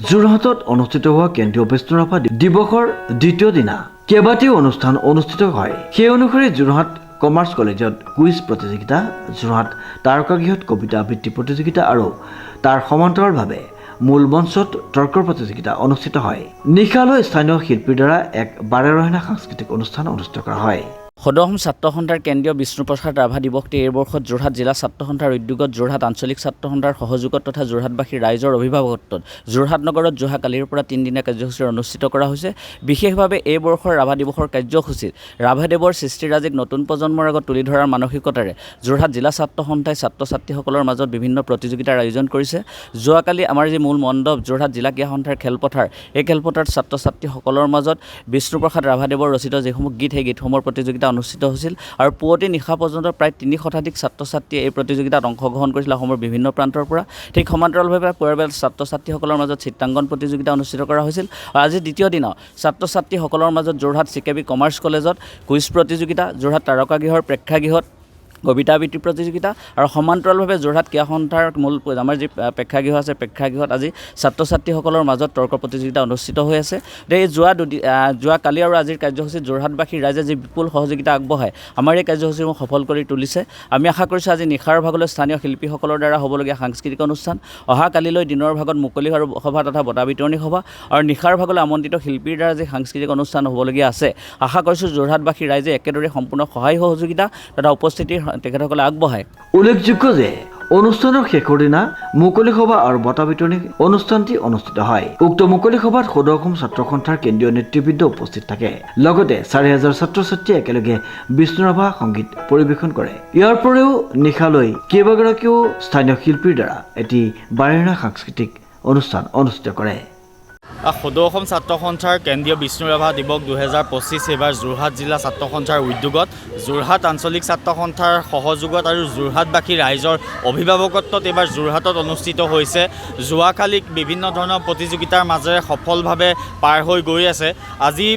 যোৰহাটত অনুষ্ঠিত হোৱা কেন্দ্ৰীয় বিষ্ণু ৰাভা দিৱসৰ দ্বিতীয় দিনা কেইবাটাও অনুষ্ঠান অনুষ্ঠিত হয়। সেই অনুসৰি যোৰহাট কমাৰ্চ কলেজত কুইজ প্ৰতিযোগিতা, যোৰহাট তাৰকাগৃহত কবিতা আবৃত্তি প্ৰতিযোগিতা আৰু তাৰ সমান্তৰালভাৱে মূল মঞ্চত তৰ্কৰ প্ৰতিযোগিতা অনুষ্ঠিত হয়। নিশালৈ স্থানীয় শিল্পীৰ দ্বাৰা এক বাৰেৰহণীয়া সাংস্কৃতিক অনুষ্ঠান অনুষ্ঠিত কৰা হয়। সদৌ ছাত্ৰ সন্থাৰ কেন্দ্ৰীয় বিষ্ণুপ্ৰসাদ ৰাভা দিৱসটি এই বৰ্ষত যোৰহাট জিলা ছাত্ৰ সন্থাৰ উদ্যোগত, যোৰহাট আঞ্চলিক ছাত্ৰ সন্থাৰ সহযোগত তথা যোৰহাটবাসী ৰাইজৰ অভিভাৱকত্বত যোৰহাট নগৰত যোৱাকালিৰ পৰা 3 দিনীয়া কাৰ্যসূচী অনুষ্ঠিত কৰা হৈছে। বিশেষভাৱে এই বৰ্ষৰ ৰাভা দিৱসৰ কাৰ্যসূচীত ৰাভাদেৱৰ সৃষ্টিৰাজিক নতুন প্ৰজন্মৰ আগত তুলি ধৰাৰ মানসিকতাৰে যোৰহাট জিলা ছাত্ৰ সন্থাই ছাত্ৰ ছাত্ৰীসকলৰ মাজত বিভিন্ন প্ৰতিযোগিতাৰ আয়োজন কৰিছে। যোৱাকালি আমাৰ যি মূল মণ্ডপ যোৰহাট জিলা ক্ৰীড়া সন্থাৰ খেলপথাৰ, এই খেলপথাৰত ছাত্ৰ ছাত্ৰীসকলৰ মাজত বিষ্ণুপ্ৰসাদ ৰাভাদেৱৰ ৰচিত যিসমূহ গীত, সেই গীতসমূহৰ প্ৰতিযোগিতা অনুষ্ঠিত হৈছিল আৰু পুৱতি নিশা পৰ্যন্ত প্ৰায় 3 শতাধিক ছাত্ৰ ছাত্ৰীয়ে এই প্ৰতিযোগিতাত অংশগ্ৰহণ কৰিছিল অসমৰ বিভিন্ন প্ৰান্তৰ পৰা। ঠিক সমান্তৰালভাৱে পৰিয়াল ছাত্ৰ ছাত্ৰীসকলৰ মাজত চিত্ৰাংকন প্ৰতিযোগিতা অনুষ্ঠিত কৰা হৈছিল। আৰু আজি দ্বিতীয় দিনা ছাত্ৰ ছাত্ৰীসকলৰ মাজত যোৰহাট চিকেবি কমাৰ্চ কলেজত কুইজ প্ৰতিযোগিতা, যোৰহাট তাৰকাগৃহৰ প্ৰেক্ষাগৃহত কবিতা আবৃত্তি প্ৰতিযোগিতা আৰু সমান্তৰালভাৱে যোৰহাট ক্ৰীড়া সন্থাৰ মূল আমাৰ যি প্ৰেক্ষাগৃহ আছে, প্ৰেক্ষাগৃহত আজি ছাত্ৰ ছাত্ৰীসকলৰ মাজত তৰ্ক প্ৰতিযোগিতা অনুষ্ঠিত হৈ আছে। এই যোৱা কালি আৰু আজিৰ কাৰ্যসূচীত যোৰহাটবাসী ৰাইজে যি বিপুল সহযোগিতা আগবঢ়াই আমাৰ এই কাৰ্যসূচীসমূহ সফল কৰি তুলিছে। আমি আশা কৰিছোঁ আজি নিশাৰ ভাগলৈ স্থানীয় শিল্পীসকলৰ দ্বাৰা হ'বলগীয়া সাংস্কৃতিক অনুষ্ঠান, অহা কালিলৈ দিনৰ ভাগত মুকলি সভা তথা বঁটা বিতৰণী সভা আৰু নিশাৰ ভাগলৈ আমন্ত্ৰিত শিল্পীৰ দ্বাৰা যি সাংস্কৃতিক অনুষ্ঠান হ'বলগীয়া আছে, আশা কৰিছোঁ যোৰহাটবাসী ৰাইজে একেদৰে সম্পূৰ্ণ সহায় সহযোগিতা তথা উপস্থিতিৰ তেখেতসকলে আগবঢ়ায়। উল্লেখযোগ্য যে অনুষ্ঠানৰ শেষৰ দিনা মুকলি সভা আৰু বঁটা বিতৰণী অনুষ্ঠানটি অনুষ্ঠিত হয়। উক্ত মুকলি সভাত সদৌ অসম ছাত্ৰ সন্থাৰ কেন্দ্ৰীয় নেতৃবৃন্দ উপস্থিত থাকে। লগতে 4,000 ছাত্ৰ ছাত্ৰীয়ে একেলগে বিষ্ণু ৰাভা সংগীত পৰিৱেশন কৰে। ইয়াৰ পৰেও নিশালৈ কেইবাগৰাকীও স্থানীয় শিল্পীৰ দ্বাৰা এটি বাৰেৰহণীয়া সাংস্কৃতিক অনুষ্ঠান অনুষ্ঠিত কৰে। সদৌ অসম ছাত্ৰ সন্থাৰ কেন্দ্ৰীয় বিষ্ণু ৰাভা দিৱস 2025 এইবাৰ যোৰহাট জিলা ছাত্ৰ সন্থাৰ উদ্যোগত, যোৰহাট আঞ্চলিক ছাত্ৰ সন্থাৰ সহযোগত আৰু যোৰহাটবাসী ৰাইজৰ অভিভাৱকত্বত এইবাৰ যোৰহাটত অনুষ্ঠিত হৈছে। যোৱাকালি বিভিন্ন ধৰণৰ প্ৰতিযোগিতাৰ মাজেৰে সফলভাৱে পাৰ হৈ গৈ আছে। আজি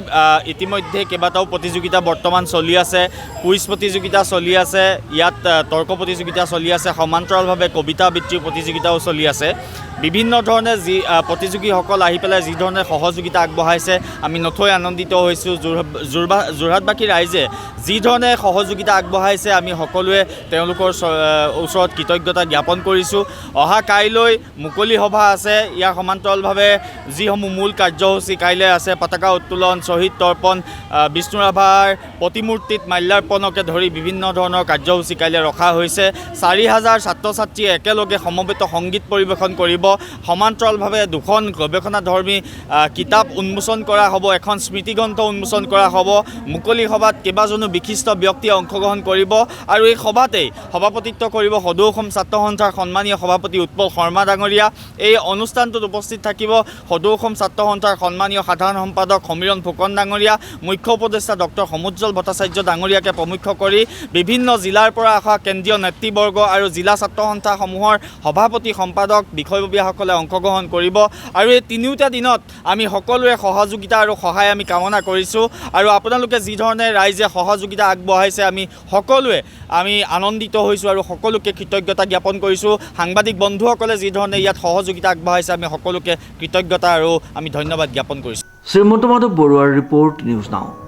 ইতিমধ্যে কেইবাটাও প্ৰতিযোগিতা বৰ্তমান চলি আছে। কুইজ প্ৰতিযোগিতা চলি আছে, ইয়াত তৰ্ক প্ৰতিযোগিতা চলি আছে, সমান্তৰালভাৱে কবিতা আবৃত্তিৰ প্ৰতিযোগিতাও চলি আছে। বিভিন্ন ধৰণে যি প্ৰতিযোগীসকল আহি পেলাই যি ধৰণে সহযোগিতা আগবঢ়াইছে, আমি নথৈ আনন্দিত হৈছোঁ। যোৰহাটবাসী ৰাইজে যি ধৰণে সহযোগিতা আগবঢ়াইছে, আমি সকলোৱে তেওঁলোকৰ ওচৰত কৃতজ্ঞতা জ্ঞাপন কৰিছোঁ। অহা কাইলৈ মুকলি সভা আছে, ইয়াৰ সমান্তৰালভাৱে যিসমূহ মূল কাৰ্যসূচী কাইলৈ আছে, পতাকা উত্তোলন, শ্বহীদ তৰ্পণ, বিষ্ণু ৰাভাৰ প্ৰতিমূৰ্তিত মাল্যাৰ্পণকে ধৰি বিভিন্ন ধৰণৰ কাৰ্যসূচী কাইলৈ ৰখা হৈছে। 4,000 ছাত্ৰ ছাত্ৰীয়ে একেলগে সমবেত সংগীত পৰিৱেশন কৰিব। সমান্তৰালভাৱে 2খন গৱেষণাধৰ্মী কিতাপ উন্মোচন কৰা হ'ব, এখন স্মৃতিগ্ৰন্থ উন্মোচন কৰা হ'ব। মুকলি সভাত কেইবাজনো বিশিষ্ট ব্যক্তিয়ে অংশগ্ৰহণ কৰিব আৰু এই সভাতেই সভাপতিত্ব কৰিব সদৌ অসম ছাত্ৰ সন্থাৰ সন্মানীয় সভাপতি উৎপল শৰ্মা ডাঙৰীয়া। এই অনুষ্ঠানটোত উপস্থিত থাকিব সদৌ অসম ছাত্ৰ সন্থাৰ সন্মানীয় সাধাৰণ সম্পাদক সমীৰণ ফুকন ডাঙৰীয়া, মুখ্য উপদেষ্টা ডক্টৰ সমুজ্জ্বল ভট্টাচাৰ্য ডাঙৰীয়াকে প্ৰমুখ্য কৰি বিভিন্ন জিলাৰ পৰা অহা কেন্দ্ৰীয় নেতৃবৰ্গ আৰু জিলা ছাত্ৰ সন্থাসমূহৰ সভাপতি সম্পাদক বিষয়ববীয়াসকলে অংশগ্ৰহণ কৰিব। আৰু এই 3টা দিনত আমি সকলোৱে সহযোগিতা আৰু সহায় আমি কামনা কৰিছোঁ। আৰু আপোনালোকে যি ধৰণে ৰাইজে সহযোগিতা আগবঢ়াইছে, আমি সকলোৱে আনন্দিত হৈছোঁ আৰু সকলোকে কৃতজ্ঞতা জ্ঞাপন কৰিছোঁ। সাংবাদিক বন্ধুসকলে যি ধৰণে ইয়াত সহযোগিতা আগবঢ়াইছে, আমি সকলোকে কৃতজ্ঞতা আৰু আমি ধন্যবাদ জ্ঞাপন কৰিছোঁ। শ্ৰীমন্ত মাধৱ বৰুৱাৰ ৰিপৰ্ট, নিউজ নাও।